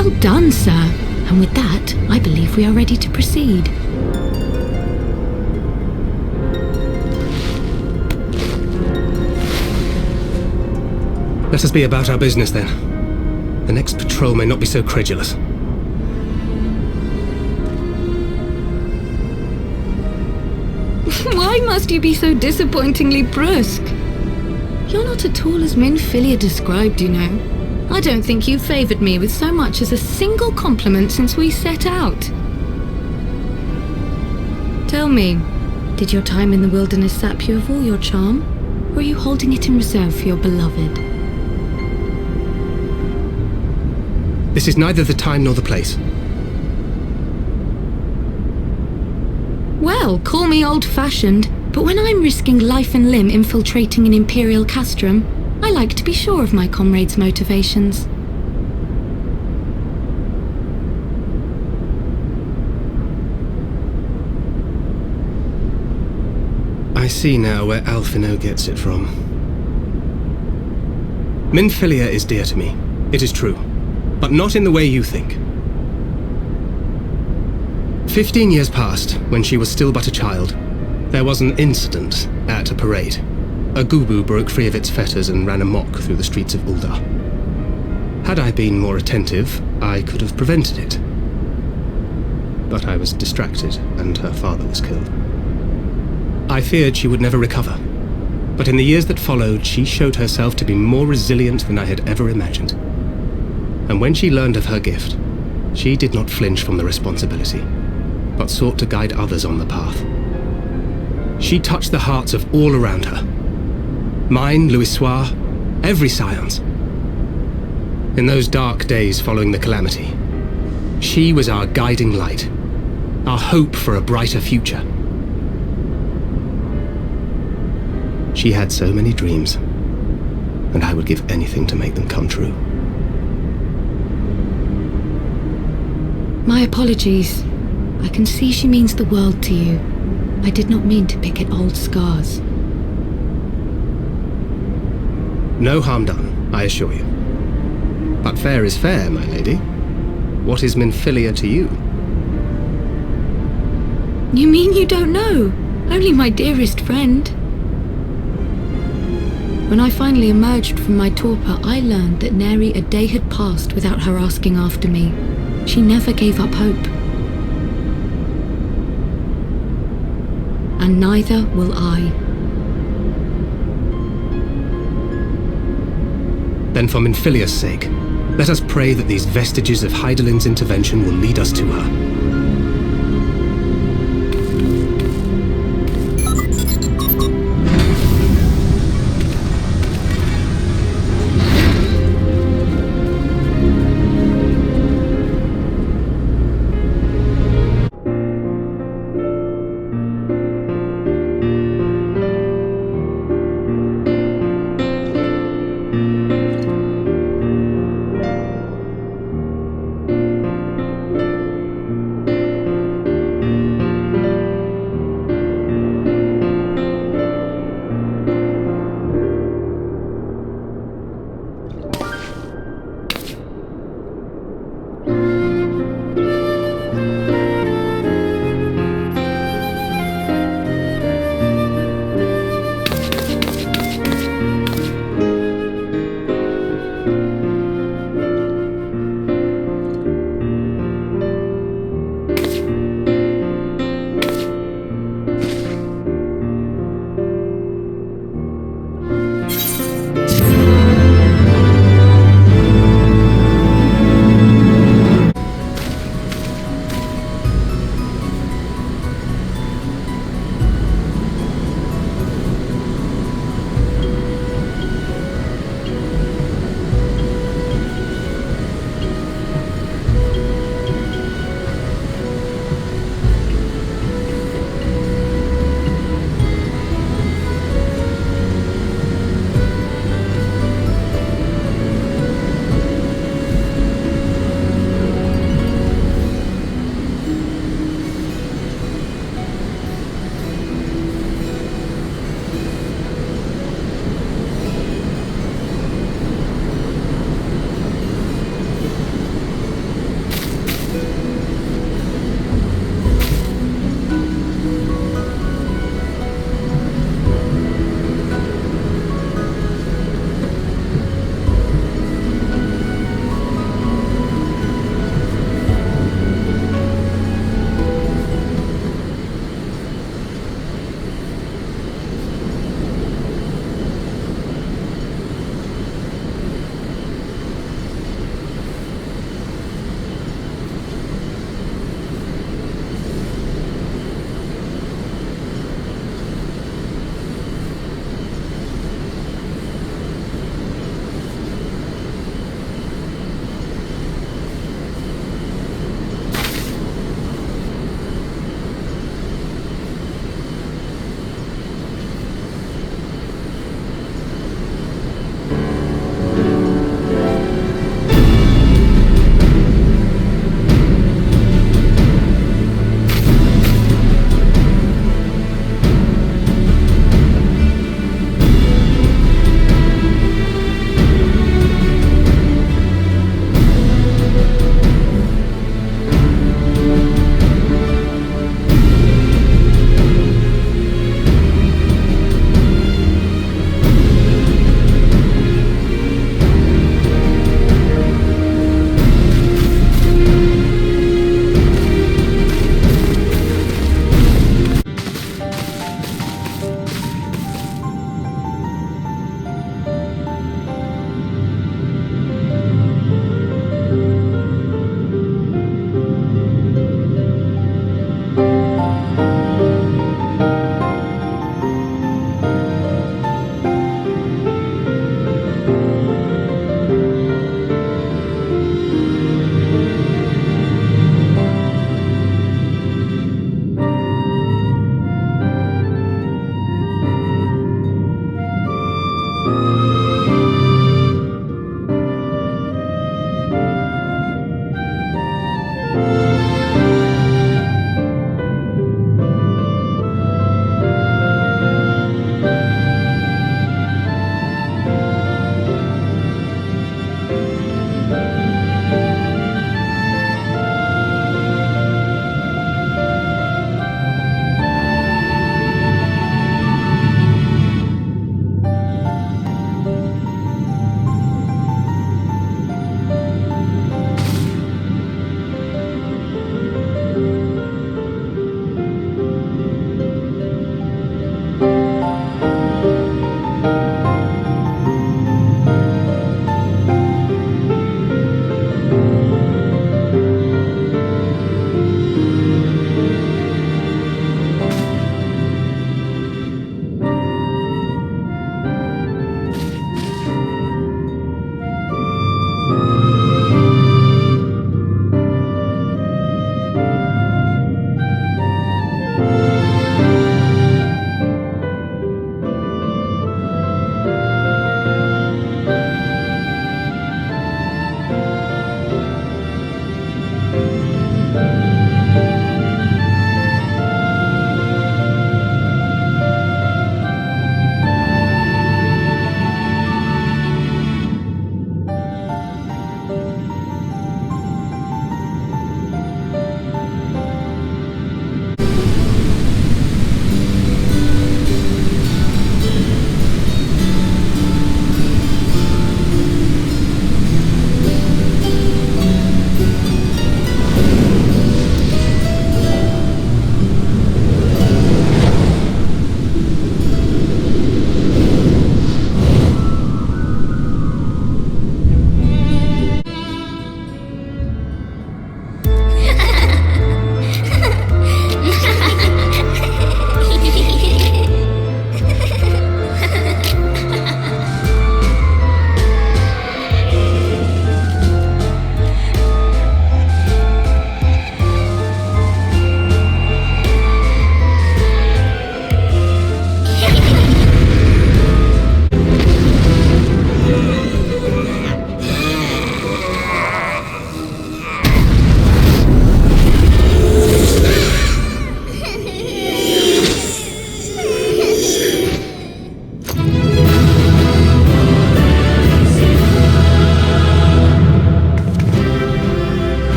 Well done, sir. And with that, I believe we are ready to proceed. Let us be about our business then. The next patrol may not be so credulous. Why must you be so disappointingly brusque? You're not at all as Minfilia described, you know. I don't think you've favoured me with so much as a single compliment since we set out. Tell me, did your time in the wilderness sap you of all your charm? Or are you holding it in reserve for your beloved? This is neither the time nor the place. Well, call me old-fashioned, but when I'm risking life and limb infiltrating an Imperial castrum, I like to be sure of my comrades' motivations. I see now where Alphino gets it from. Minfilia is dear to me, it is true, but not in the way you think. 15 years passed, when she was still but a child. There was an incident at a parade. A Gubu broke free of its fetters and ran amok through the streets of Ul'dah. Had I been more attentive, I could have prevented it. But I was distracted, and her father was killed. I feared she would never recover, but in the years that followed, she showed herself to be more resilient than I had ever imagined. And when she learned of her gift, she did not flinch from the responsibility, but sought to guide others on the path. She touched the hearts of all around her. Mine, Louisoix, every science. In those dark days following the calamity, she was our guiding light, our hope for a brighter future. She had so many dreams, and I would give anything to make them come true. My apologies. I can see she means the world to you. I did not mean to pick at old scars. No harm done, I assure you. But fair is fair, my lady. What is Minfilia to you? You mean you don't know? Only my dearest friend. When I finally emerged from my torpor, I learned that nary a day had passed without her asking after me. She never gave up hope. And neither will I. Then for Minfilia's sake, let us pray that these vestiges of Hydaelyn's intervention will lead us to her.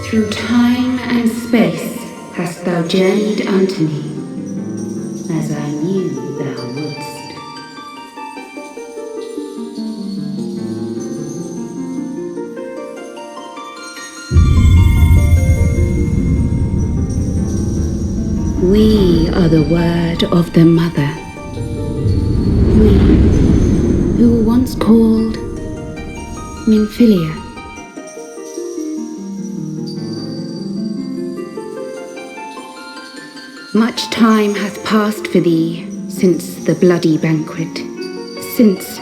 Through time and space hast thou journeyed unto me, as I knew thou wouldst. We are the word of the Mother. We, who were once called Minfilia. Much time hath passed for thee since the bloody banquet, since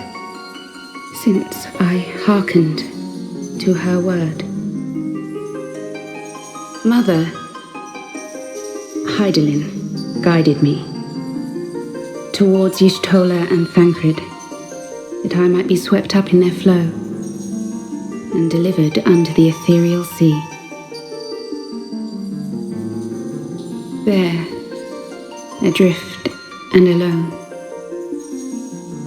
I hearkened to her word. Mother, Hydaelyn, guided me towards Y'shtola and Thancred, that I might be swept up in their flow and delivered unto the ethereal sea. There, adrift and alone,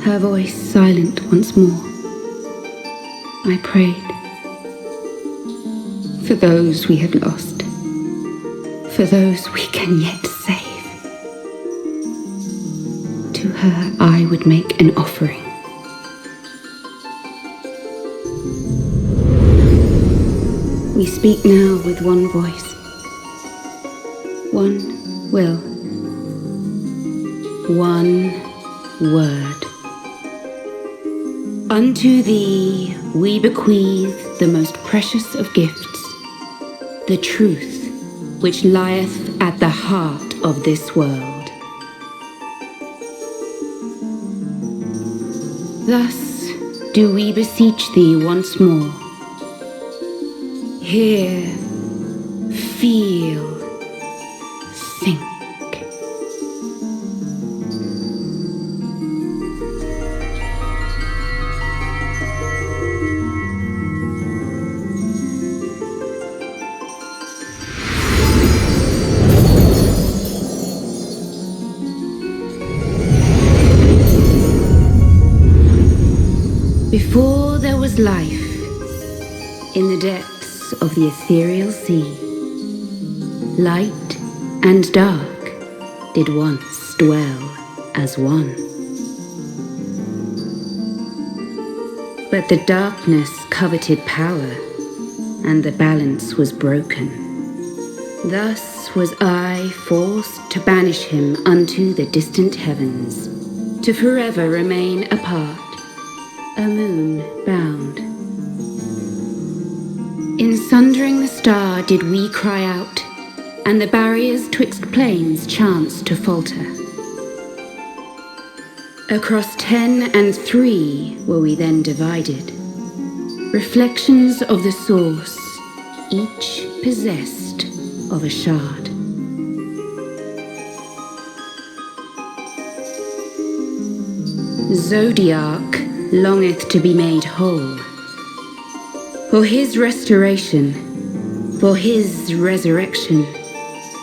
her voice silent once more, I prayed for those we have lost, for those we can yet save. To her I would make an offering. We speak now with one voice, one will, one word. Unto thee we bequeath the most precious of gifts, the truth which lieth at the heart of this world. Thus do we beseech thee once more. Hear, feel, think. Before there was life, in the depths of the ethereal sea, light and dark did once dwell as one. But the darkness coveted power, and the balance was broken. Thus was I forced to banish him unto the distant heavens, to forever remain apart, a moon bound. In sundering the star did we cry out, and the barriers twixt planes chanced to falter. Across 10 and 3 were we then divided, reflections of the source, each possessed of a shard. Zodiac longeth to be made whole. For his restoration, for his resurrection,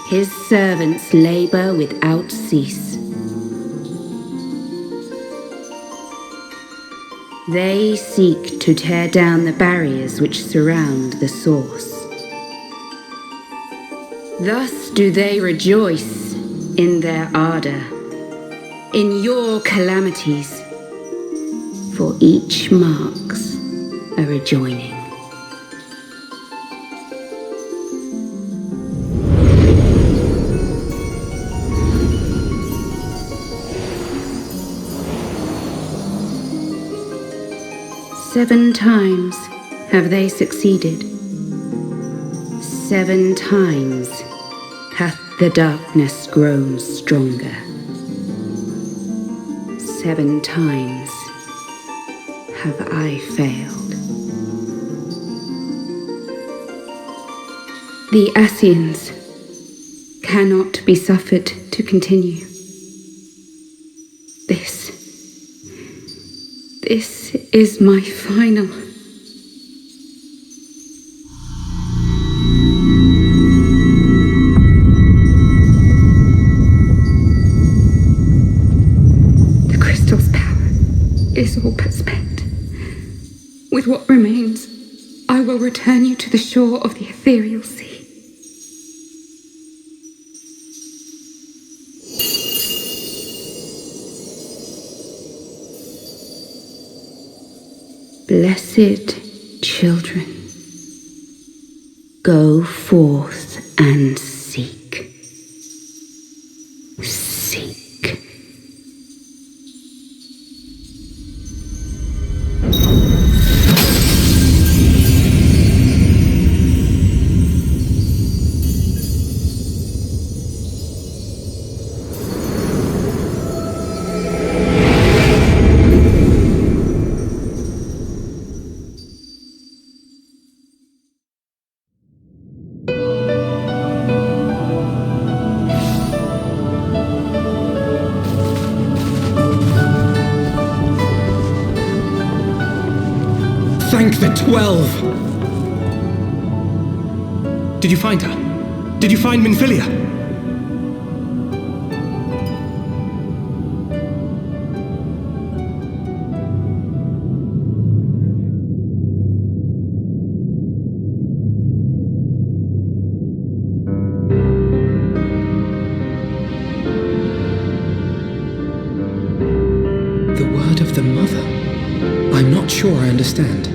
his servants labor without cease. They seek to tear down the barriers which surround the source. Thus do they rejoice in their ardor, in your calamities, for each marks a rejoining. Seven times have they succeeded. 7 times hath the darkness grown stronger. 7 times have I failed. The Ascians cannot be suffered to continue. This is my final. is all but spent. With what remains, I will return you to the shore of the ethereal sea. Blessed children, go forth and seek. Seek. Thank the 12! Did you find her? Did you find Minfilia? The word of the Mother? I'm not sure I understand.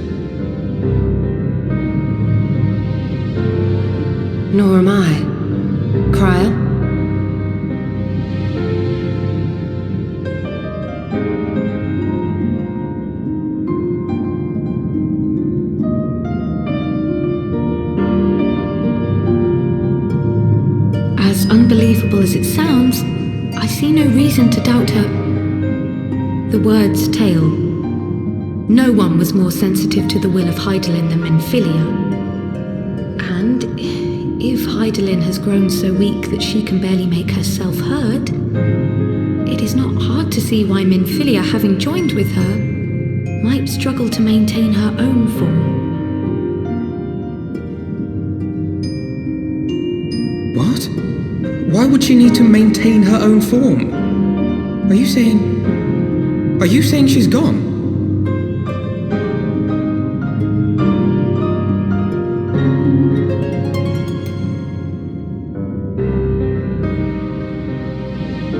Nor am I. Cryle? As unbelievable as it sounds, I see no reason to doubt her. The word's tale. No one was more sensitive to the will of Hydaelyn than Minfilia. And if Hydaelyn has grown so weak that she can barely make herself heard, it is not hard to see why Minfilia, having joined with her, might struggle to maintain her own form. What? Why would she need to maintain her own form? Are you saying she's gone?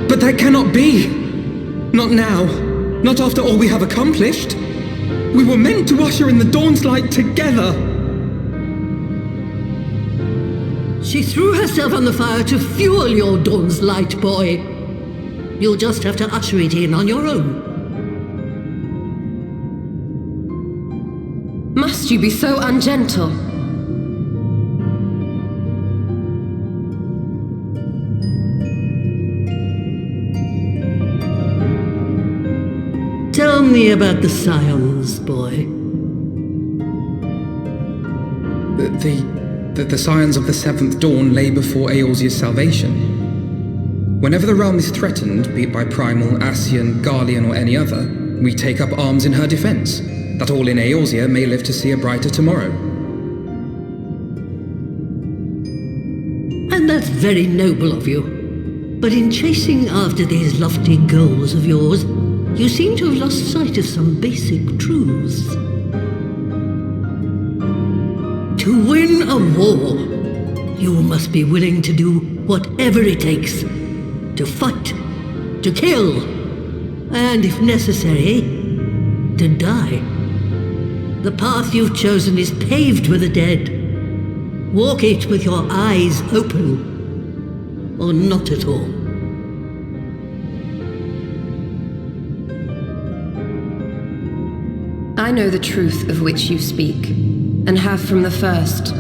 But that cannot be! Not now. Not after all we have accomplished. We were meant to usher in the dawn's light together! She threw herself on the fire to fuel your dawn's light, boy. You'll just have to usher it in on your own. Must you be so ungentle? Tell me about the Scions, boy. The Scions of the Seventh Dawn lay before Eorzea's salvation. Whenever the realm is threatened, be it by Primal, Ascian, Garlean, or any other, we take up arms in her defense, that all in Eorzea may live to see a brighter tomorrow. And that's very noble of you. But in chasing after these lofty goals of yours, you seem to have lost sight of some basic truths. To win a war, you must be willing to do whatever it takes. To fight, to kill, and if necessary, to die. The path you've chosen is paved with the dead. Walk it with your eyes open, or not at all. I know the truth of which you speak, and have from the first.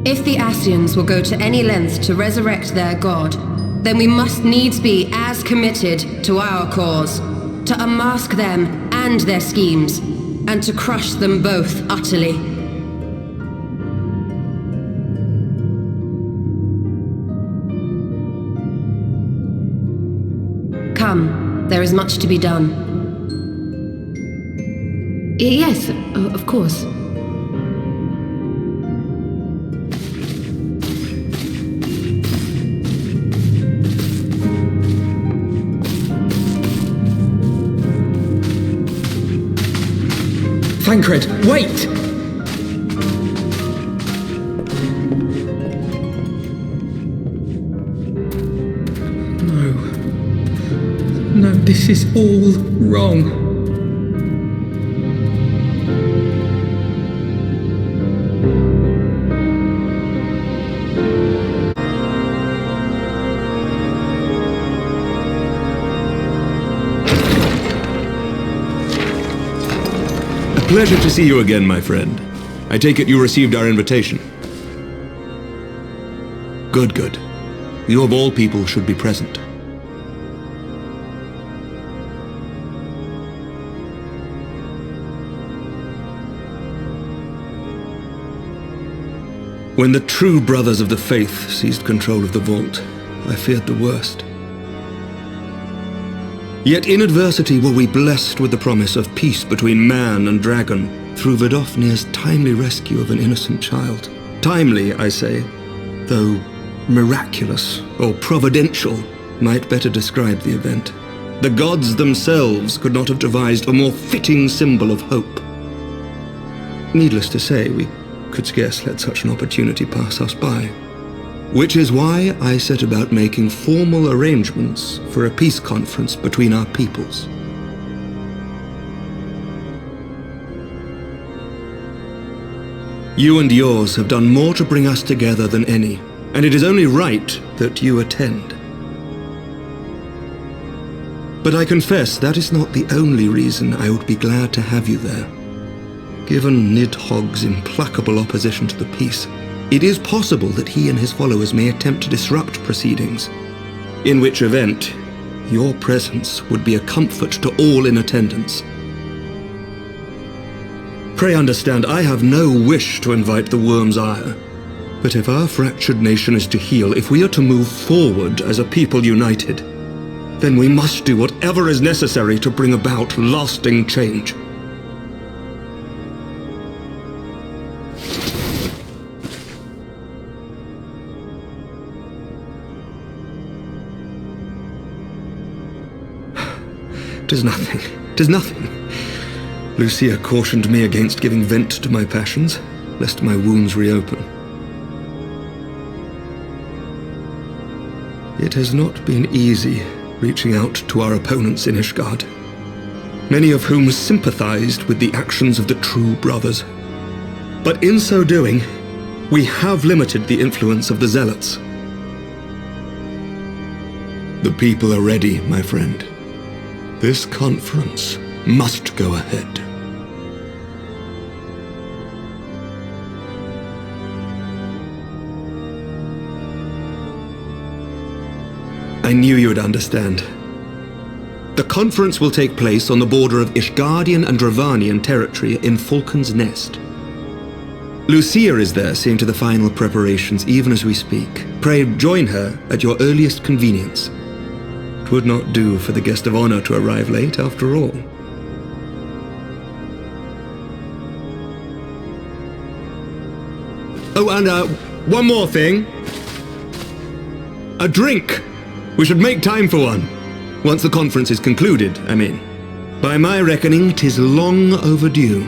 If the Ascians will go to any length to resurrect their god, then we must needs be as committed to our cause, to unmask them and their schemes, and to crush them both utterly. Come, there is much to be done. Yes, of course. Thancred, wait! No, this is all wrong. Pleasure to see you again, my friend. I take it you received our invitation. Good, good. You of all people should be present. When the true brothers of the faith seized control of the vault, I feared the worst. Yet in adversity were we blessed with the promise of peace between man and dragon through Vidofnir's timely rescue of an innocent child. Timely, I say, though miraculous or providential might better describe the event. The gods themselves could not have devised a more fitting symbol of hope. Needless to say, we could scarce let such an opportunity pass us by. Which is why I set about making formal arrangements for a peace conference between our peoples. You and yours have done more to bring us together than any, and it is only right that you attend. But I confess that is not the only reason I would be glad to have you there. Given Nidhogg's implacable opposition to the peace, it is possible that he and his followers may attempt to disrupt proceedings, in which event your presence would be a comfort to all in attendance. Pray understand, I have no wish to invite the worm's ire, but if our fractured nation is to heal, if we are to move forward as a people united, then we must do whatever is necessary to bring about lasting change. "'Tis nothing, 'tis nothing. Lucia cautioned me against giving vent to my passions, lest my wounds reopen. It has not been easy reaching out to our opponents in Ishgard, many of whom sympathized with the actions of the true brothers. But in so doing, we have limited the influence of the zealots. The people are ready, my friend. This conference must go ahead." I knew you would understand. The conference will take place on the border of Ishgardian and Dravanian territory in Falcon's Nest. Lucia is there seeing to the final preparations even as we speak. Pray join her at your earliest convenience. It would not do for the guest of honor to arrive late, after all. Oh, and one more thing. A drink! We should make time for one. Once the conference is concluded, I mean. By my reckoning, 'tis long overdue.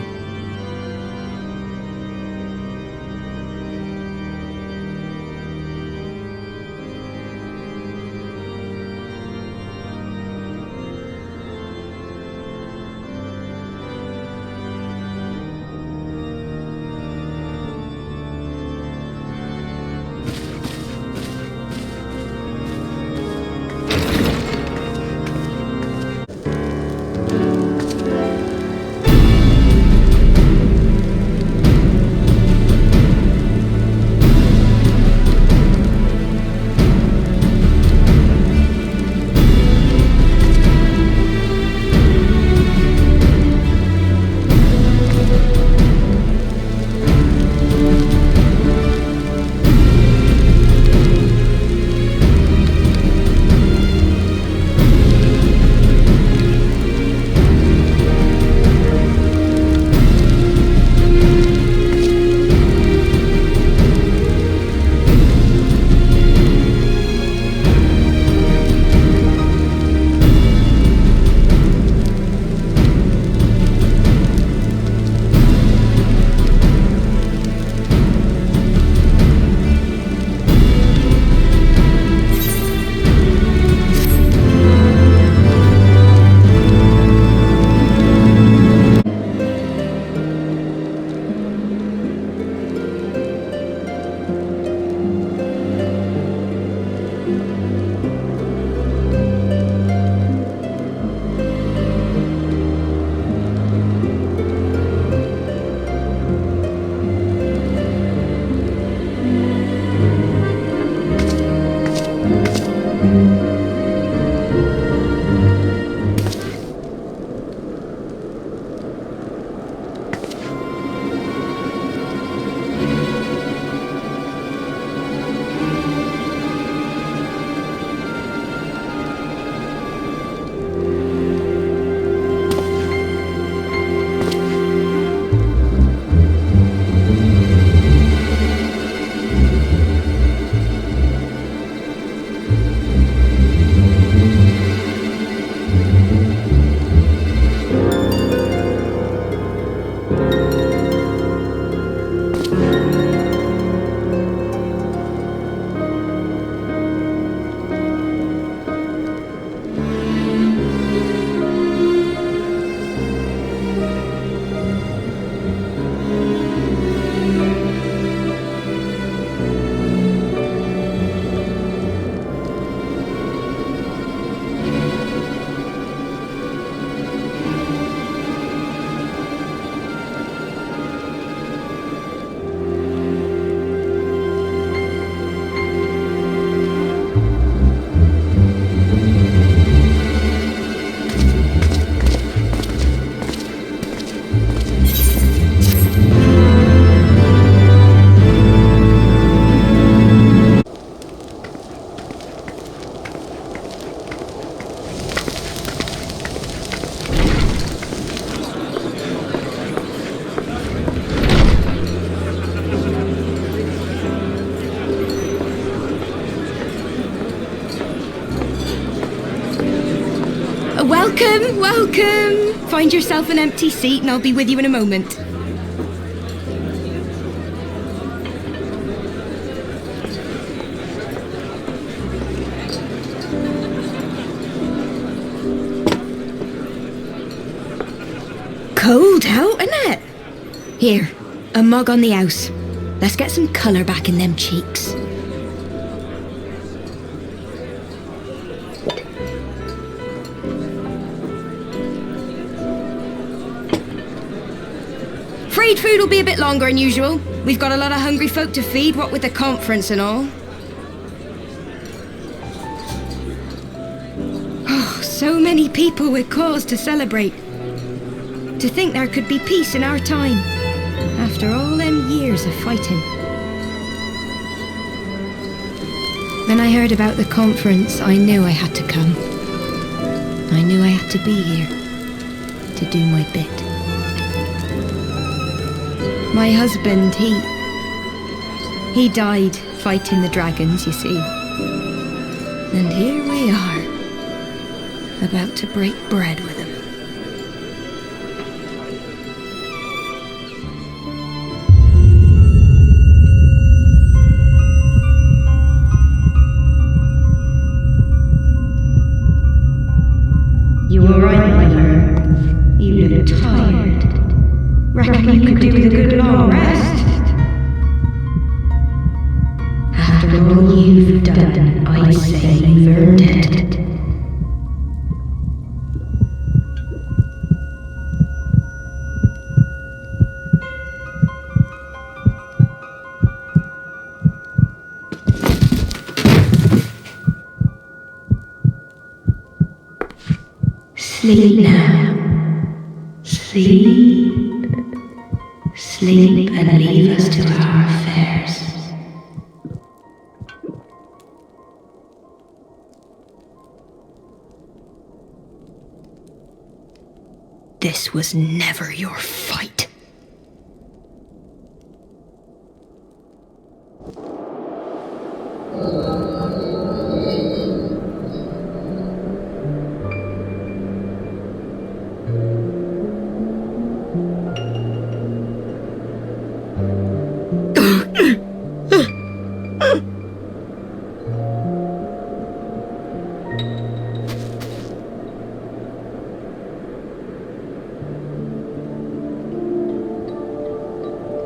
Welcome, welcome! Find yourself an empty seat and I'll be with you in a moment. Cold out, isn't it? Here, a mug on the house. Let's get some colour back in them cheeks. Freed food will be a bit longer than usual. We've got a lot of hungry folk to feed, what with the conference and all. Oh, so many people with cause to celebrate. To think there could be peace in our time, after all them years of fighting. When I heard about the conference, I knew I had to come. I knew I had to be here, to do my bit. My husband, he died fighting the dragons, you see. And here we are, about to break bread with him. You were right, mother. You look tired. Reckon you could do with a good long rest. After all you've done, I'd say you've earned it. Sleep now. Sleep. Sleep and leave us to our affairs. This was never your fight.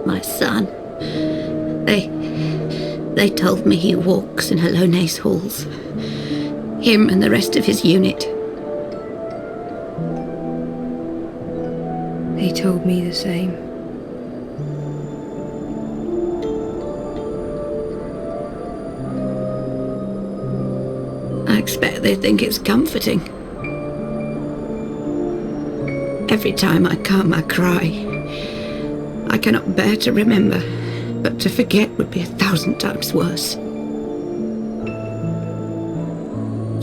My son. They told me he walks in Alone's halls. Him and the rest of his unit. They told me the same. I expect they think it's comforting. Every time I come, I cry. I cannot bear to remember, but to forget would be 1,000 times worse.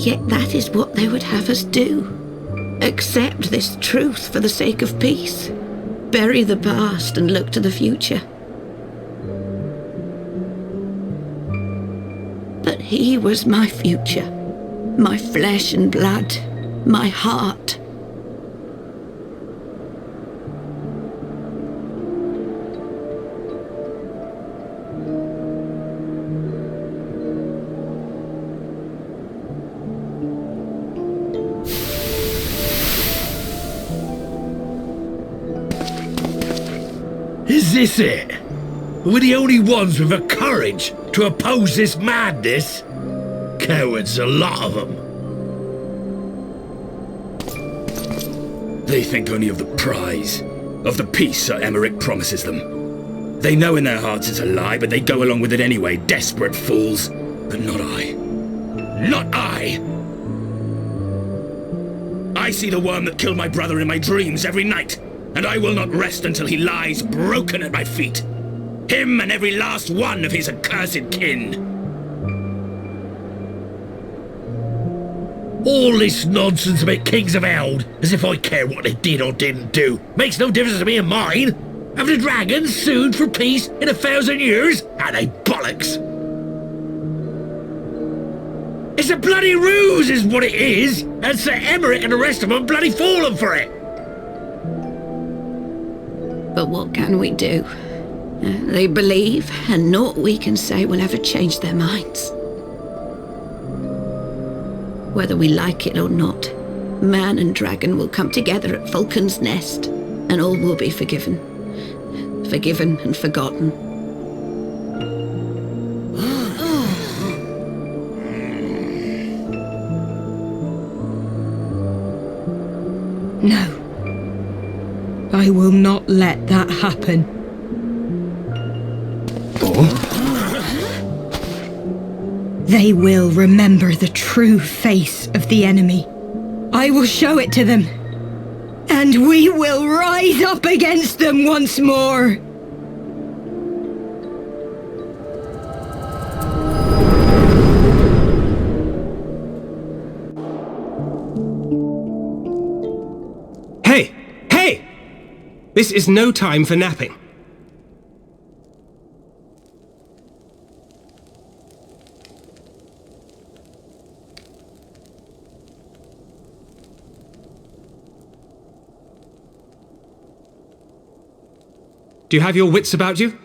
Yet that is what they would have us do. Accept this truth for the sake of peace. Bury the past and look to the future. But he was my future, my flesh and blood, my heart. Is this it? We're the only ones with the courage to oppose this madness? Cowards, a lot of them. They think only of the prize, of the peace Sir Emmerich promises them. They know in their hearts it's a lie, but they go along with it anyway, desperate fools. But not I. Not I! I see the worm that killed my brother in my dreams every night, and I will not rest until he lies broken at my feet. Him and every last one of his accursed kin. All this nonsense about Kings of Eld, as if I care what they did or didn't do, makes no difference to me and mine. Have the dragons sued for peace in 1,000 years? Are they bollocks? It's a bloody ruse is what it is, and Sir Emmerich and the rest of them bloody fallen for it. But what can we do? They believe, and naught we can say will ever change their minds. Whether we like it or not, man and dragon will come together at Vulcan's Nest, and all will be forgiven. Forgiven and forgotten. No. I will not let that happen. They will remember the true face of the enemy. I will show it to them. And we will rise up against them once more. Hey! Hey! This is no time for napping. Do you have your wits about you?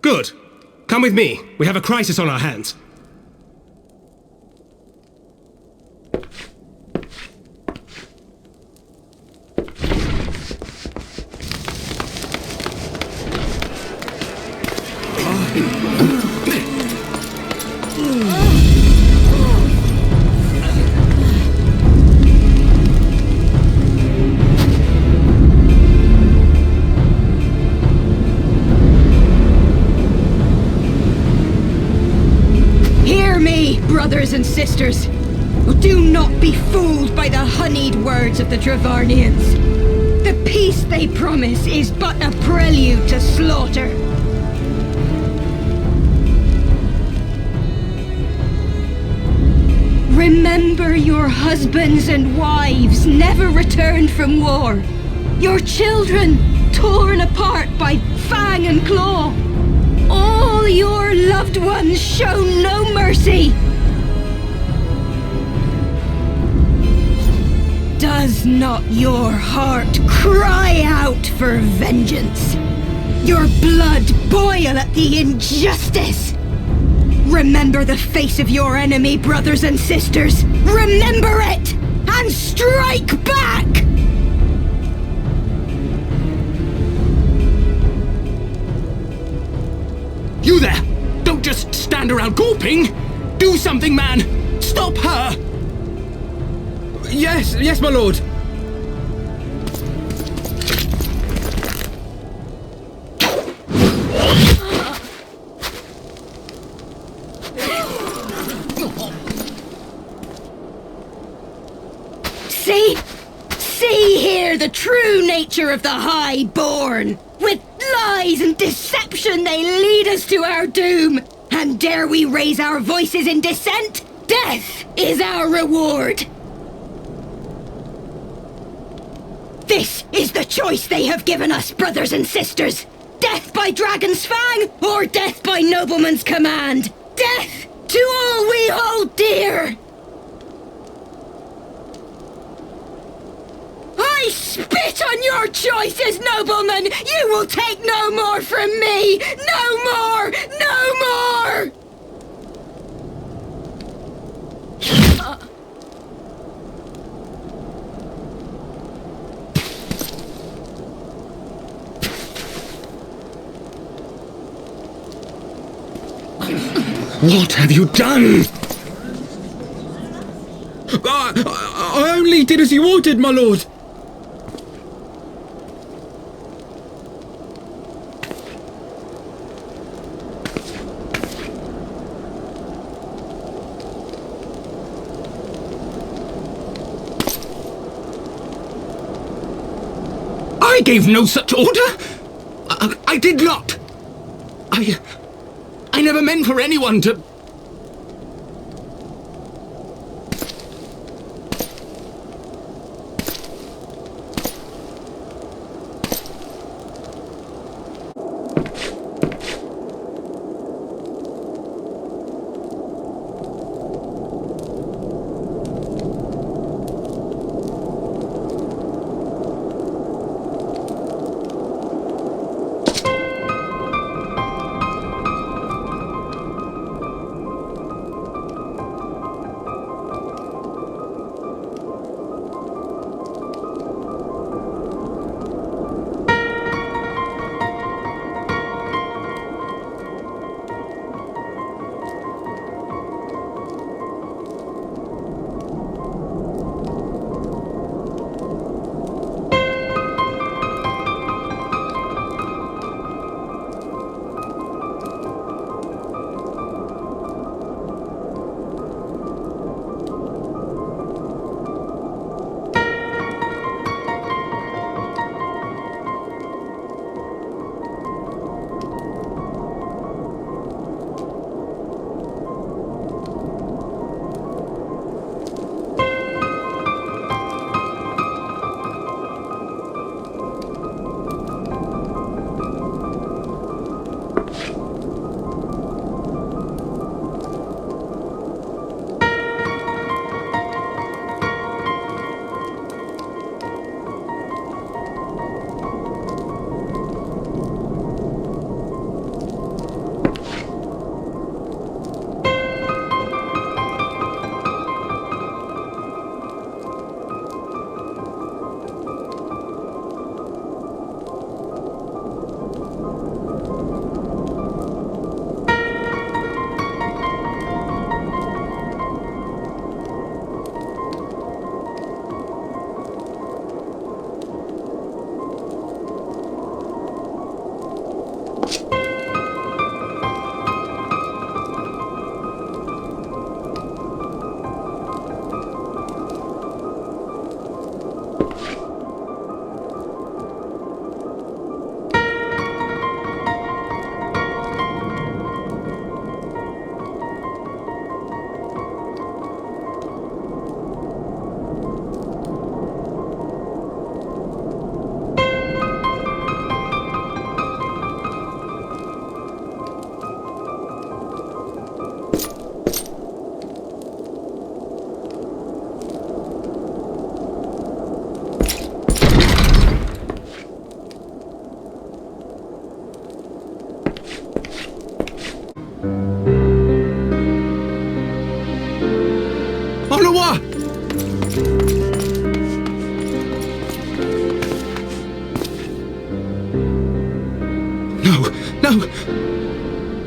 Good. Come with me. We have a crisis on our hands. Brothers and sisters, do not be fooled by the honeyed words of the Dravarnians. The peace they promise is but a prelude to slaughter. Remember your husbands and wives never returned from war. Your children torn apart by fang and claw. All your loved ones shown no mercy. Does not your heart cry out for vengeance? Your blood boil at the injustice? Remember the face of your enemy, brothers and sisters. Remember it, and strike back! You there! Don't just stand around gawping! Do something, man! Stop her! Yes, my lord. See here the true nature of the Highborn. With lies and deception they lead us to our doom. And dare we raise our voices in dissent? Death is our reward. This is the choice they have given us, brothers and sisters. Death by dragon's fang, or death by nobleman's command. Death to all we hold dear. I spit on your choices, noblemen! You will take no more from me! No more! No more! What have you done? I only did as you ordered, my lord. I gave no such order! I did not! I never meant for anyone to...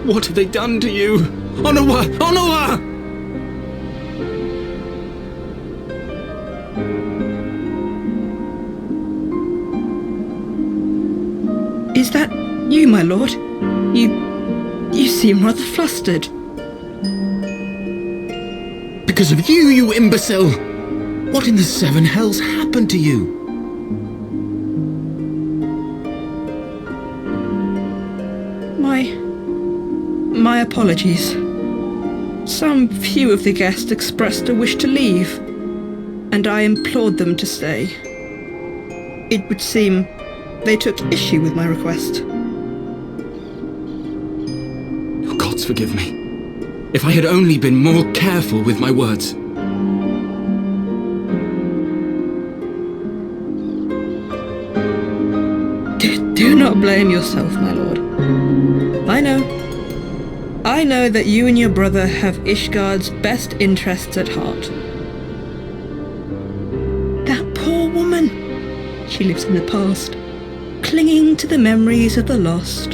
What have they done to you? Onawa! Onawa! Is that you, my lord? You seem rather flustered. Because of you, you imbecile! What in the seven hells happened to you? My apologies. Some few of the guests expressed a wish to leave, and I implored them to stay. It would seem they took issue with my request. Oh, gods forgive me. If I had only been more careful with my words. Do not blame yourself, my lord. I know that you and your brother have Ishgard's best interests at heart. That poor woman. She lives in the past, clinging to the memories of the lost.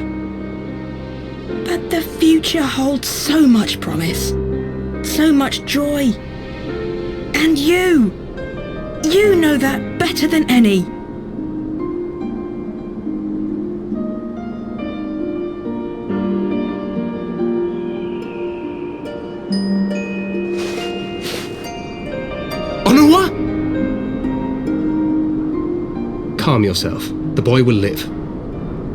But the future holds so much promise, so much joy. And you know that better than any. Calm yourself. The boy will live.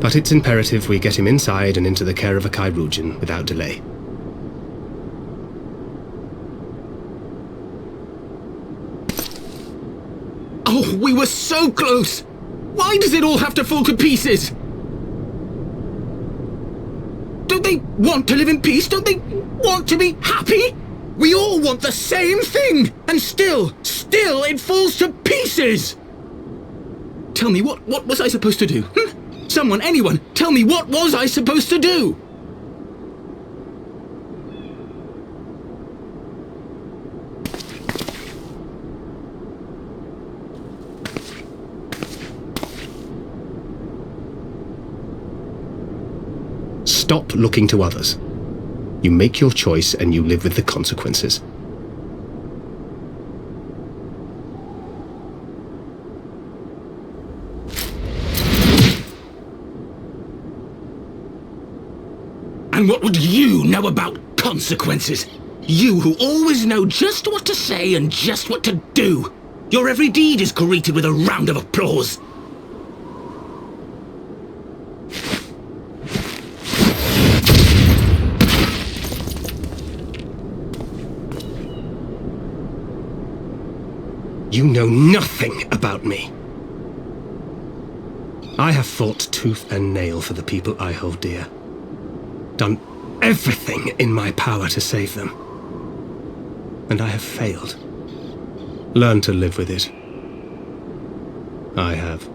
But it's imperative we get him inside and into the care of Akira Gin without delay. Oh, we were so close! Why does it all have to fall to pieces? Don't they want to live in peace? Don't they want to be happy? We all want the same thing! And still it falls to pieces! Tell me, what was I supposed to do? Someone, anyone, tell me, what was I supposed to do? Stop looking to others. You make your choice and you live with the consequences. And what would you know about consequences? You who always know just what to say and just what to do. Your every deed is greeted with a round of applause. You know nothing about me. I have fought tooth and nail for the people I hold dear. Done everything in my power to save them. And I have failed. Learn to live with it. I have.